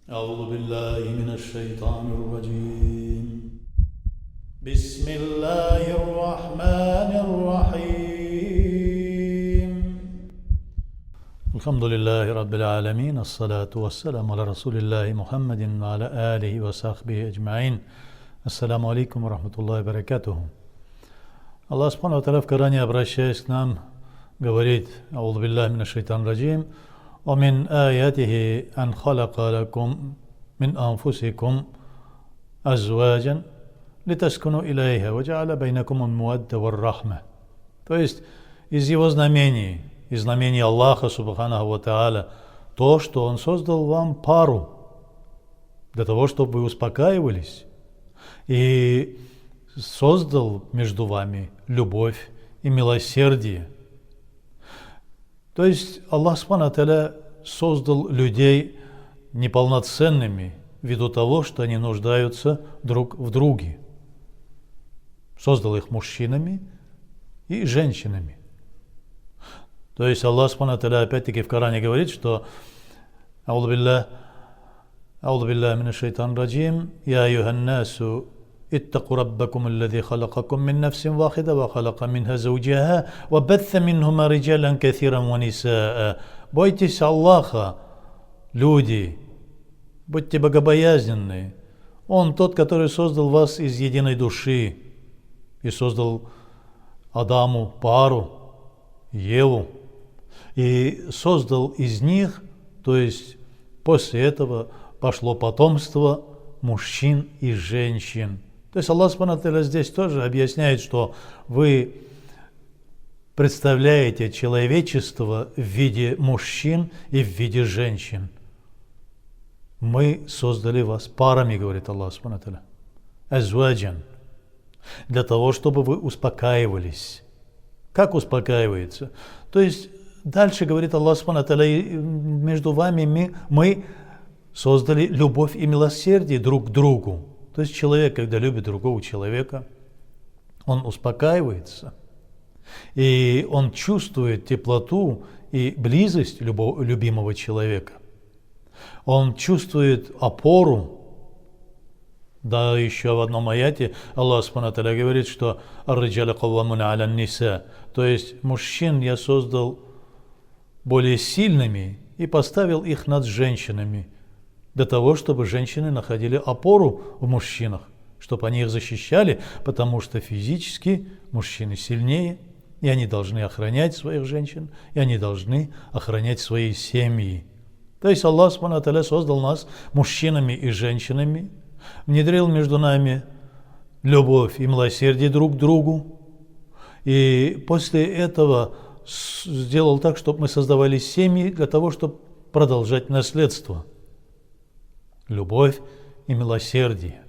أعوذ بالله من الشيطان الرجيم بسم الله الرحمن الرحيم الحمد لله رب العالمين الصلاة والسلام على رسول الله محمد وعلى آله وصحبه أجمعين. Ассаламу алейкум ва рахматуллахи ва баракатуху. Аллах Субхану ва Тааля в Коране, обращаясь к нам, говорит: «Аузу биллахи минаш шайтанир раджим. ومن آياته أن خلق لكم من أنفسكم أزواجا لتسكنوا إليها وجعل بينكم المودة والرحمة». То есть из его знамений, из знамений Аллаха Субханаху ва Тааля, то, что Он создал вам пару для того, чтобы вы успокаивались, и создал между вами любовь и милосердие. То есть Аллах Субхану ва Тааля создал людей неполноценными ввиду того, что они нуждаются друг в друге. Создал их мужчинами и женщинами. То есть Аллах Субхану ва Тааля опять-таки в Коране говорит, что «Аузу биллахи минаш шайтанир раджим. Я аюхан насу اتقوا ربكم الذي خلقكم من نفس واحدة وخلق منها زوجها وبث منهما رجالا كثيرا ونساء». Бойтесь Аллаха, люди, будьте богобоязненны. Он тот, который создал вас из единой души и создал Адаму пару, Еву, и создал из них, то есть после этого пошло потомство мужчин и женщин. То есть Аллах Субхану ва Тааля здесь тоже объясняет, что вы представляете человечество в виде мужчин и в виде женщин. Мы создали вас парами, говорит Аллах Субхану ва Тааля, азваджан, для того, чтобы вы успокаивались. Как успокаивается? То есть дальше говорит Аллах Субхану ва Тааля, между вами мы создали любовь и милосердие друг к другу. То есть человек, когда любит другого человека, он успокаивается, и он чувствует теплоту и близость любимого человека. Он чувствует опору. Да, еще в одном аяте Аллах Субхану ва Тааля говорит, что «Ар-риджалю каввамуна аля ниса», то есть мужчин я создал более сильными и поставил их над женщинами, для того, чтобы женщины находили опору в мужчинах, чтобы они их защищали, потому что физически мужчины сильнее, и они должны охранять своих женщин, и они должны охранять свои семьи. То есть Аллах Субхану ва Тааля создал нас мужчинами и женщинами, внедрил между нами любовь и милосердие друг к другу, и после этого сделал так, чтобы мы создавали семьи для того, чтобы продолжать наследство. Любовь и милосердие.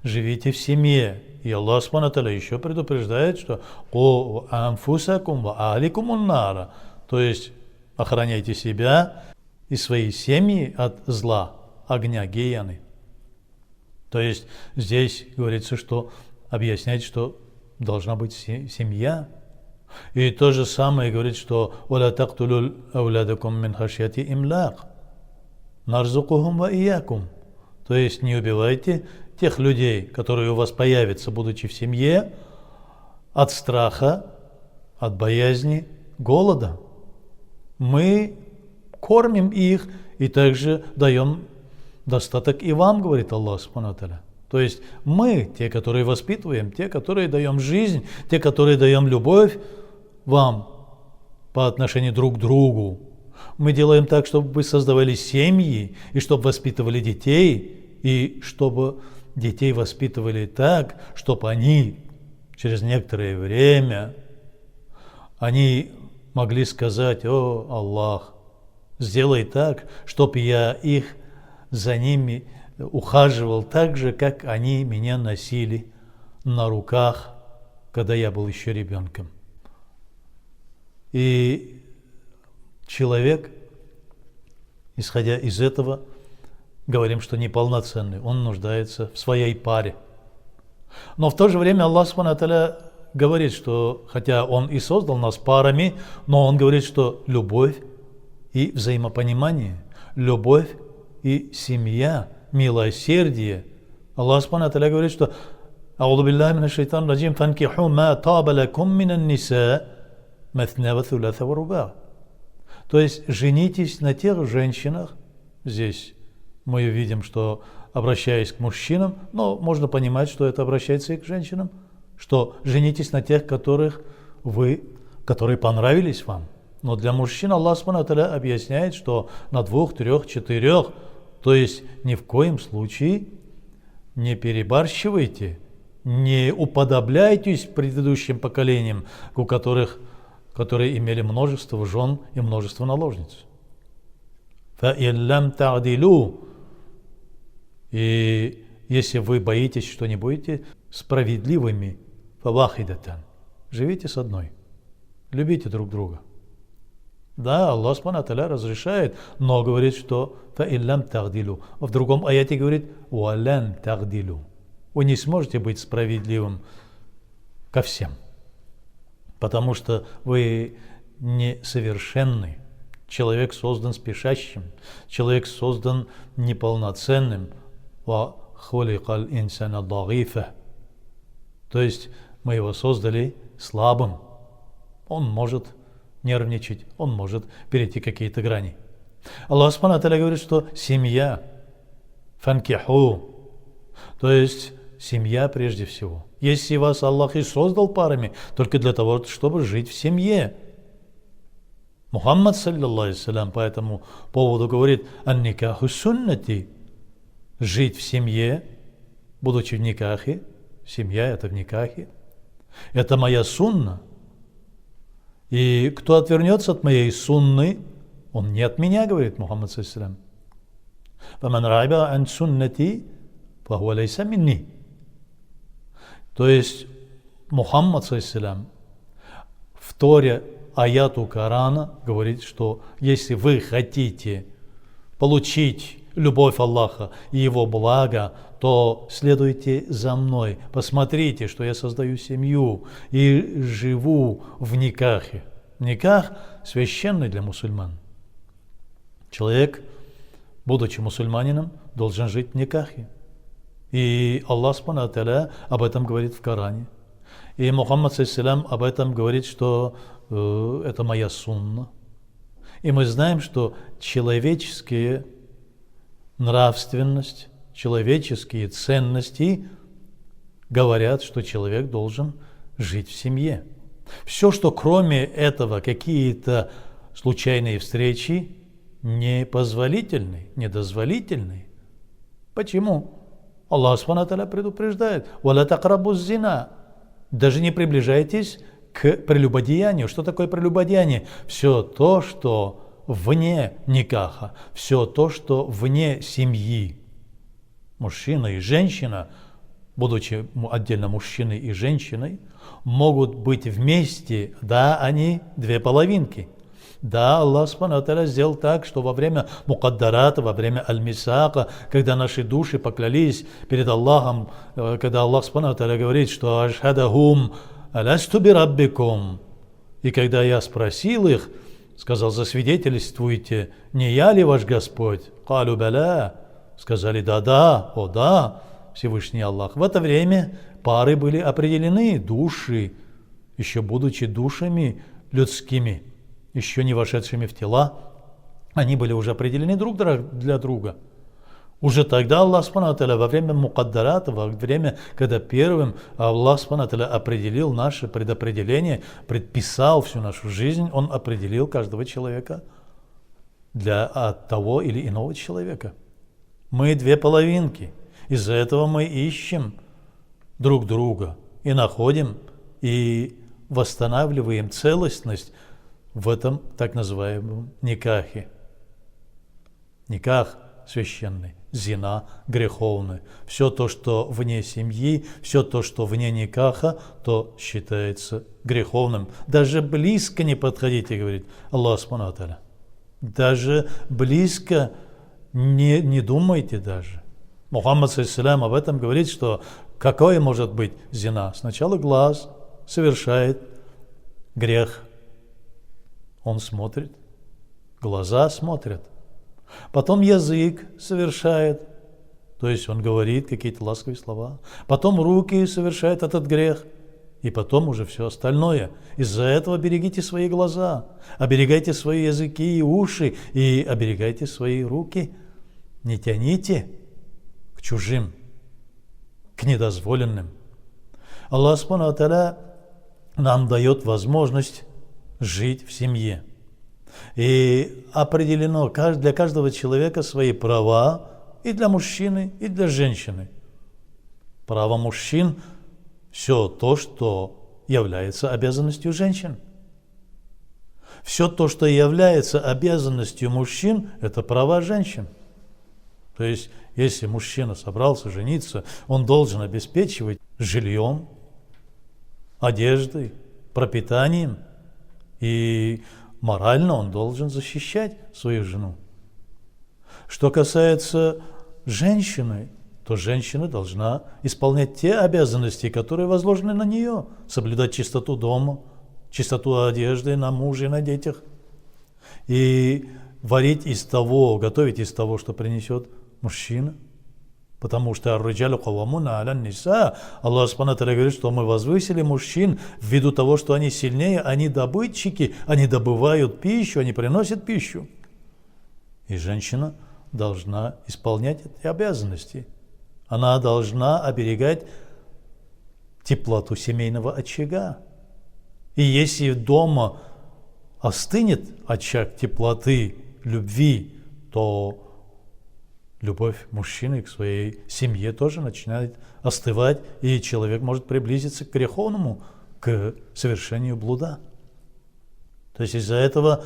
Живите в семье. И Аллах Субхану ва Тааля еще предупреждает, что «Ку анфусакум ва аликум ун-нара», то есть охраняйте себя и свои семьи от зла, огня гиены. То есть здесь говорится, что объясняет, что должна быть семья. И то же самое говорит, что «Валя тактулу аулядакум мин хашьяти имлак». Нарзукухум ва иякум. То есть не убивайте тех людей, которые у вас появятся, будучи в семье, от страха, от боязни, голода. Мы кормим их и также даем достаток и вам, говорит Аллах Субхану ва Тааля. То есть мы, те, которые воспитываем, те, которые даем жизнь, те, которые даем любовь вам по отношению друг к другу. Мы делаем так, чтобы вы создавали семьи, и чтобы воспитывали детей, и чтобы детей воспитывали так, чтобы они через некоторое время они могли сказать: «О, Аллах, сделай так, чтобы я их за ними ухаживал так же, как они меня носили на руках, когда я был еще ребенком». И человек, исходя из этого, говорим, что неполноценный, он нуждается в своей паре. Но в то же время Аллах Субхану ва Тааля говорит, что хотя Он и создал нас парами, но Он говорит, что любовь и взаимопонимание, любовь и семья, милосердие. Аллах Субхану ва Тааля говорит, что «Аузу биллахи минаш шайтанир раджим, фанкиху ма таба лакум минан ниса, маthна ва thulatha ва руба». То есть женитесь на тех женщинах. Здесь мы видим, что обращаясь к мужчинам, но можно понимать, что это обращается и к женщинам, что женитесь на тех, которые понравились вам. Но для мужчин Аллах Субхану ва Тааля объясняет, что на 2, 3, 4, то есть ни в коем случае не перебарщивайте, не уподобляйтесь предыдущим поколениям, которые имели множество жен и множество наложниц. فَإِلَّمْ تَعْدِلُوا. И если вы боитесь, что не будете справедливыми, فَوَاحِدَةً. Живите с одной. Любите друг друга. Да, Аллах Субхану ва Тааля разрешает, но говорит, что فَإِلَّمْ تَعْدِلُوا. В другом аяте говорит وَلَنْ تَعْدِلُوا. Вы не сможете быть справедливым ко всем, потому что вы несовершенны. Человек создан спешащим, человек создан неполноценным. وَخُلِقَ الْإِنسَانَ ضَعِيفًا. То есть мы его создали слабым. Он может нервничать, он может перейти какие-то грани. Аллах Субхану ва Тааля говорит, что семья, фанкиху, то есть семья прежде всего. Если вас Аллах и создал парами, только для того, чтобы жить в семье. Мухаммад, саллиллаху алейхи вассалям, по этому поводу говорит: «Ан-никаху суннати». Жить в семье, будучи в никахе, семья это в никахе, это моя сунна. И кто отвернется от моей сунны, он не от меня, говорит Мухаммад, саллиллаху алейхи вассалям. «Фаман райба ан суннати, фахуа лайса минни». То есть Мухаммад, саллиллаху алейхи вассалям, в Торе аяту Корана говорит, что если вы хотите получить любовь Аллаха и Его благо, то следуйте за мной. Посмотрите, что я создаю семью и живу в никахе. Никах священный для мусульман. Человек, будучи мусульманином, должен жить в никахе. И Аллах Субхану ва Тааля об этом говорит в Коране. И Мухаммад, саллиллаху об этом говорит, что это моя сунна. И мы знаем, что человеческие нравственность, человеческие ценности говорят, что человек должен жить в семье. Все, что кроме этого, какие-то случайные встречи, непозволительны, недозволительны. Почему? Аллах Субхану ва Тааля предупреждает: «Валя тaqrabu зина». Даже не приближайтесь к прелюбодеянию. Что такое прелюбодеяние? Все то, что вне никаха, все то, что вне семьи. Мужчина и женщина, будучи отдельно мужчиной и женщиной, могут быть вместе, да, они две половинки. Да, Аллах Субхану ва Тааля сделал так, что во время мукаддарата, во время аль-мисака, когда наши души поклялись перед Аллахом, когда Аллах Субхану ва Тааля говорит, что «Ашхадахум аласту бираббикум». И когда я спросил их, сказал: «Засвидетельствуйте, не я ли ваш Господь?» «Калю баля». Сказали: «Да, о да, Всевышний Аллах». В это время пары были определены, души, еще будучи душами людскими, еще не вошедшими в тела, они были уже определены друг для друга. Уже тогда Аллах Субхану ва Тааля во время мукаддарата, во время, когда первым Аллах Субхану ва Тааля определил наше предопределение, предписал всю нашу жизнь, Он определил каждого человека для того или иного человека. Мы две половинки, из-за этого мы ищем друг друга и находим, и восстанавливаем целостность в этом так называемом никахе. Никах священный, зина греховный. Все то, что вне семьи, все то, что вне никаха, то считается греховным. Даже близко не подходите, говорит Аллах Субхану ва Тааля. Даже близко не думайте даже. Мухаммад, саллиллаху об этом говорит, что какое может быть зина? Сначала глаз совершает грех. Он смотрит, глаза смотрят. Потом язык совершает, то есть он говорит какие-то ласковые слова. Потом руки совершают этот грех. И потом уже все остальное. Из-за этого берегите свои глаза, оберегайте свои языки и уши, и оберегайте свои руки. Не тяните к чужим, к недозволенным. Аллах Субхану ва Тааля нам дает возможность жить в семье. И определено для каждого человека свои права, и для мужчины, и для женщины. Право мужчин – все то, что является обязанностью женщин. Все то, что является обязанностью мужчин, это права женщин. То есть, если мужчина собрался жениться, он должен обеспечивать жильем, одеждой, пропитанием, и морально он должен защищать свою жену. Что касается женщины, то женщина должна исполнять те обязанности, которые возложены на нее. Соблюдать чистоту дома, чистоту одежды на муже и на детях. И готовить из того, что принесет мужчина. Потому что ар-риджалю каввамуна аля ниса. Аллах Субхану ва Тааля говорит, что мы возвысили мужчин ввиду того, что они сильнее, они добытчики, они добывают пищу, они приносят пищу. И женщина должна исполнять эти обязанности. Она должна оберегать теплоту семейного очага. И если дома остынет очаг теплоты, любви, то любовь мужчины к своей семье тоже начинает остывать, и человек может приблизиться к греховному, к совершению блуда. То есть из-за этого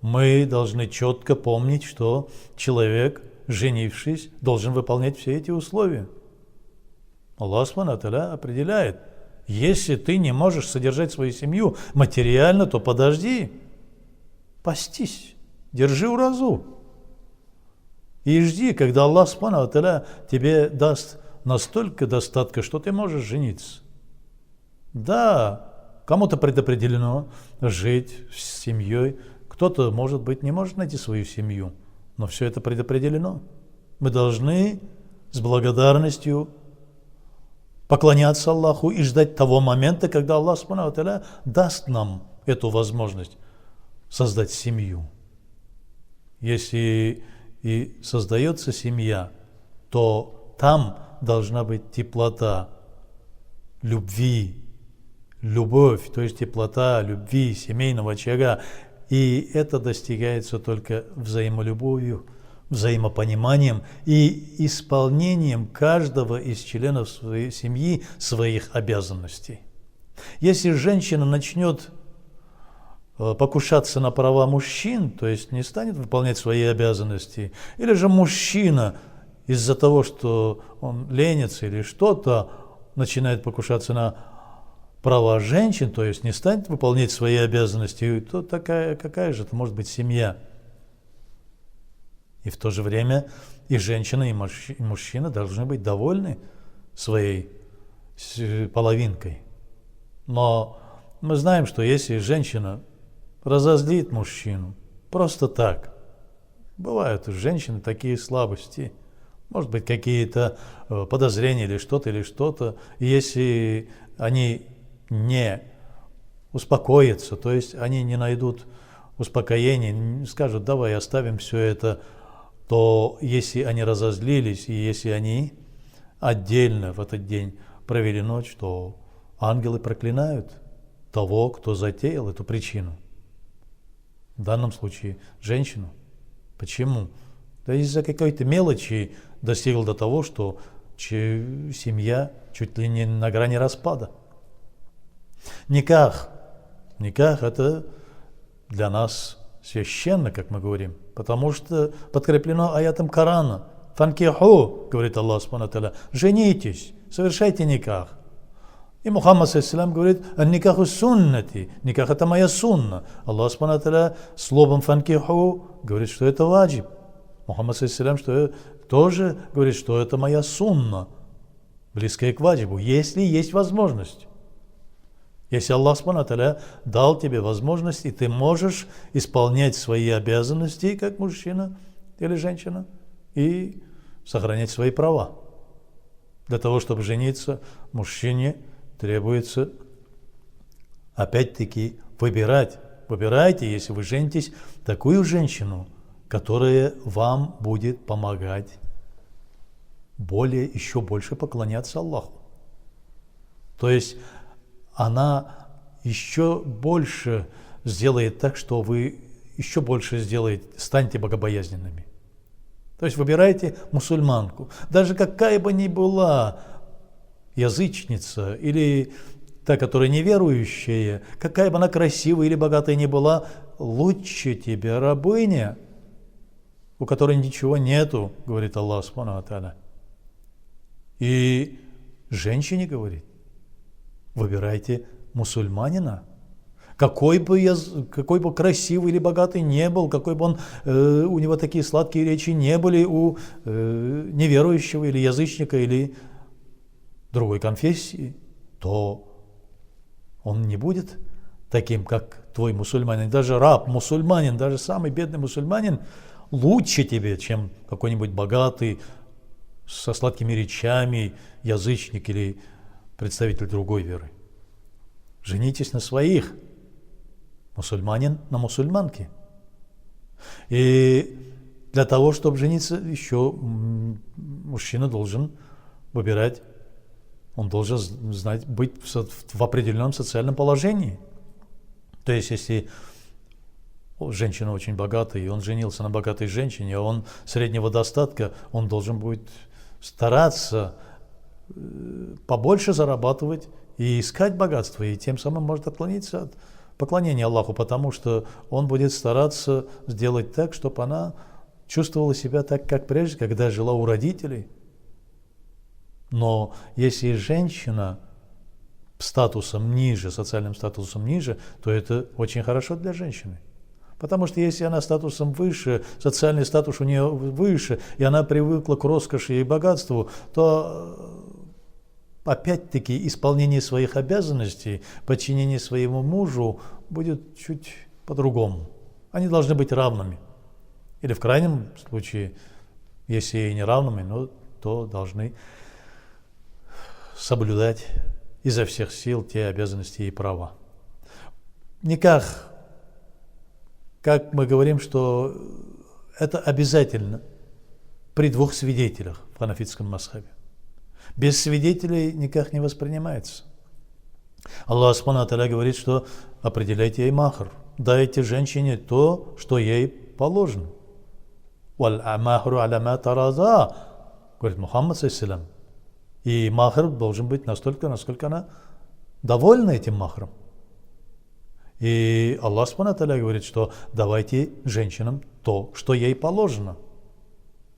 мы должны четко помнить, что человек, женившись, должен выполнять все эти условия. Аллах Субхану ва Тааля определяет, если ты не можешь содержать свою семью материально, то подожди, постись, держи уразу. И жди, когда Аллах Субхану ва Тааля тебе даст настолько достатка, что ты можешь жениться. Да, кому-то предопределено жить с семьей, кто-то, может быть, не может найти свою семью, но все это предопределено. Мы должны с благодарностью поклоняться Аллаху и ждать того момента, когда Аллах Субхану ва Тааля даст нам эту возможность создать семью. Если и создается семья, то там должна быть теплота любви, любовь, то есть теплота любви, семейного очага. И это достигается только взаимолюбовью, взаимопониманием и исполнением каждого из членов своей семьи своих обязанностей. Если женщина начнет покушаться на права мужчин, то есть не станет выполнять свои обязанности, или же мужчина из-за того, что он ленится или что-то, начинает покушаться на права женщин, то есть не станет выполнять свои обязанности, то какая же это может быть семья? И в то же время и женщина, и мужчина должны быть довольны своей половинкой. Но мы знаем, что если женщина разозлит мужчину просто так, бывают у женщин такие слабости, может быть, какие-то подозрения или что-то, и если они не успокоятся, то есть они не найдут успокоения, скажут, давай оставим все это, то если они разозлились, и если они отдельно в этот день провели ночь, то ангелы проклинают того, кто затеял эту причину. В данном случае женщину. Почему? Да из-за какой-то мелочи достигл до того, что семья чуть ли не на грани распада. Никах это для нас священно, как мы говорим, потому что подкреплено аятом Корана. Фанкиху, говорит Аллах Субхану ва Тааля, женитесь, совершайте никах. И Мухаммад ﷺ говорит, никаху суннати, никах это моя сунна. Аллах Субхану ва Тааля словом фанкиху говорит, что это ваджиб. Мухаммад ﷺ тоже говорит, что это моя сунна, близкая к ваджибу, если есть возможность. Если Аллах Субхану ва Тааля дал тебе возможность, и ты можешь исполнять свои обязанности как мужчина, или женщина, и сохранять свои права. Для того, чтобы жениться, мужчине требуется, опять-таки, выбирать. Выбирайте, если вы женитесь, такую женщину, которая вам будет помогать еще больше поклоняться Аллаху. То есть она еще больше сделает так, что вы еще больше станете богобоязненными. То есть выбирайте мусульманку. Даже какая бы ни была язычница или та, которая неверующая, какая бы она красивая или богатая ни была, лучше тебе рабыня, у которой ничего нету, говорит Аллах Субхану ва Тааля. И женщине говорит, выбирайте мусульманина. Какой бы красивый или богатый не был, какой бы у него такие сладкие речи не были у неверующего или язычника или другой конфессии, то он не будет таким, как твой мусульманин. Даже раб, мусульманин, даже самый бедный мусульманин лучше тебе, чем какой-нибудь богатый, со сладкими речами, язычник или представитель другой веры. Женитесь на своих. Мусульманин на мусульманке. И для того, чтобы жениться, еще мужчина должен выбирать, он должен знать, быть в определенном социальном положении. То есть, если женщина очень богатая, и он женился на богатой женщине, а он среднего достатка, он должен будет стараться побольше зарабатывать и искать богатство, и тем самым может отклониться от поклонение Аллаху, потому что он будет стараться сделать так, чтобы она чувствовала себя так, как прежде, когда жила у родителей. Но если женщина статусом ниже, социальным статусом ниже, то это очень хорошо для женщины. Потому что если она статусом выше, социальный статус у нее выше, и она привыкла к роскоши и богатству, то опять-таки исполнение своих обязанностей, подчинение своему мужу будет чуть по-другому. Они должны быть равными. Или в крайнем случае, если и не равными, то должны соблюдать изо всех сил те обязанности и права. Никах, как мы говорим, что это обязательно при двух свидетелях в ханафитском мазхабе. Без свидетелей никак не воспринимается. Аллах Субхану ва Тааля говорит, что определяйте ей махр, дайте женщине то, что ей положено. Говорит Мухаммад ﷺ. И махр должен быть настолько, насколько она довольна этим махром. И Аллах Субхану ва Тааля говорит, что давайте женщинам то, что ей положено.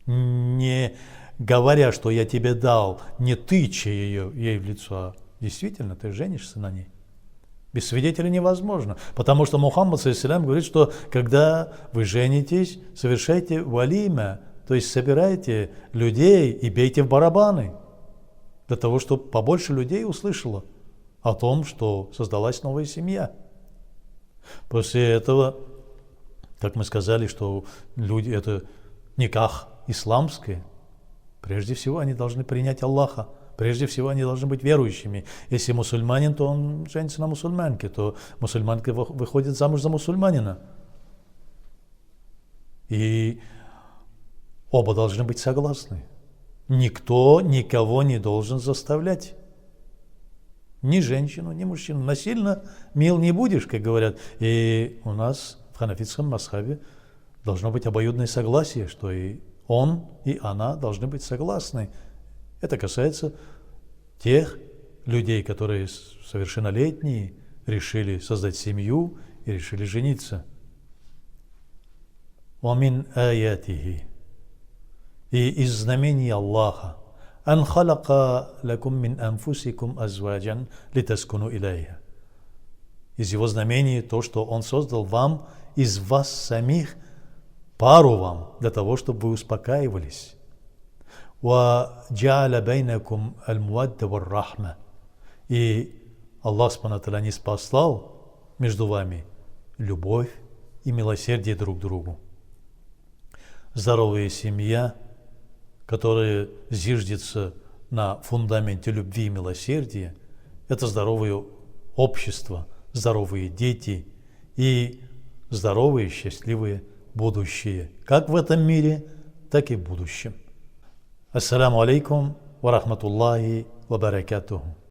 Не говоря, что я тебе дал, не тыча ей в лицо, а действительно ты женишься на ней. Без свидетеля невозможно. Потому что Мухаммад ﷺ говорит, что когда вы женитесь, совершайте валима, то есть собирайте людей и бейте в барабаны, для того, чтобы побольше людей услышало о том, что создалась новая семья. После этого, как мы сказали, что люди, это никах исламское, прежде всего они должны принять Аллаха. Прежде всего они должны быть верующими. Если мусульманин, то он женится на мусульманке, то мусульманка выходит замуж за мусульманина. И оба должны быть согласны. Никто никого не должен заставлять. Ни женщину, ни мужчину. Насильно мил не будешь, как говорят. И у нас в ханафитском мазхабе должно быть обоюдное согласие, что и он, и она должны быть согласны. Это касается тех людей, которые совершеннолетние, решили создать семью и решили жениться. وَمِنْ آيَاتِهِ. И из знамений Аллаха أَنْ خَلَقَ لَكُمْ مِنْ أَنفُسِكُمْ أَزْوَاجًا لِتَسْكُنُوا إِلَيْهَا. Из его знамений то, что он создал вам из вас самих пару вам, для того, чтобы вы успокаивались. وَجَعَلَ بَيْنَكُمْ الْمُوَدَّةَ وَالرَّحْمَةَ. И Аллах Субхану ва Тааля ниспослал между вами любовь и милосердие друг к другу. Здоровая семья, которая зиждется на фундаменте любви и милосердия, это здоровое общество, здоровые дети и здоровые, счастливые будущее, как в этом мире, так и в будущем. Ассаламу алейкум ва рахматуллахи ва баракатуху.